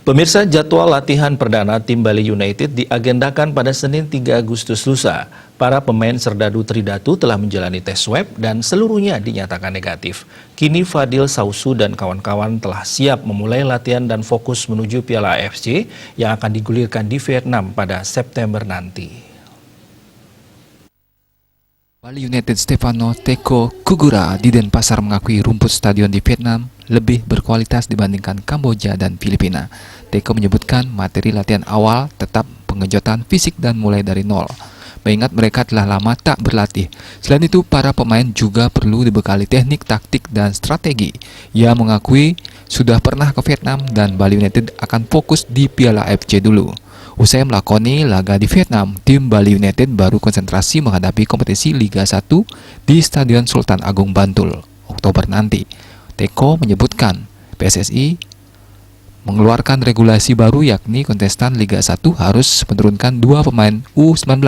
Pemirsa, jadwal latihan perdana tim Bali United diagendakan pada Senin 3 Agustus lusa. Para pemain Serdadu Tridatu telah menjalani tes swab dan seluruhnya dinyatakan negatif. Kini Fadil Sausu dan kawan-kawan telah siap memulai latihan dan fokus menuju Piala AFC yang akan digulirkan di Vietnam pada September nanti. Bali United Stefano Teko Kugura di Denpasar mengakui rumput stadion di Vietnam lebih berkualitas dibandingkan Kamboja dan Filipina. Teko menyebutkan materi latihan awal tetap pengejotan fisik dan mulai dari nol, mengingat mereka telah lama tak berlatih. Selain itu, para pemain juga perlu dibekali teknik, taktik, dan strategi. Ia mengakui sudah pernah ke Vietnam dan Bali United akan fokus di Piala AFC dulu. Usai melakoni laga di Vietnam, tim Bali United baru konsentrasi menghadapi kompetisi Liga 1 di Stadion Sultan Agung Bantul, Oktober nanti. Teko menyebutkan PSSI mengeluarkan regulasi baru, yakni kontestan Liga 1 harus menurunkan 2 pemain U19.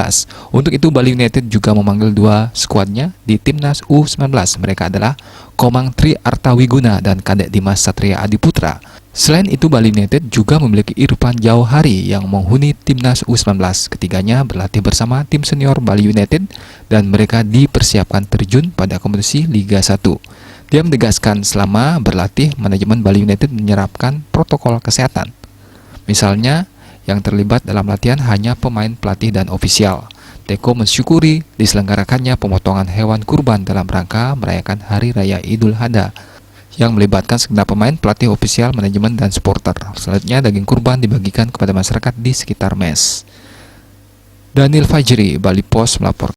Untuk itu Bali United juga memanggil 2 skuadnya di Timnas U19. Mereka adalah Komang Tri Artawiguna dan Kadek Dimas Satria Adiputra. Selain itu, Bali United juga memiliki Irfan Jauhari yang menghuni Timnas U19. Ketiganya berlatih bersama tim senior Bali United dan mereka dipersiapkan terjun pada kompetisi Liga 1. Dia menegaskan selama berlatih, manajemen Bali United menerapkan protokol kesehatan. Misalnya, yang terlibat dalam latihan hanya pemain, pelatih, dan ofisial. Teko mensyukuri diselenggarakannya pemotongan hewan kurban dalam rangka merayakan Hari Raya Idul Adha yang melibatkan segenap pemain, pelatih, ofisial, manajemen, dan supporter. Selanjutnya, daging kurban dibagikan kepada masyarakat di sekitar mes. Daniel Fajri, Bali Post melaporkan.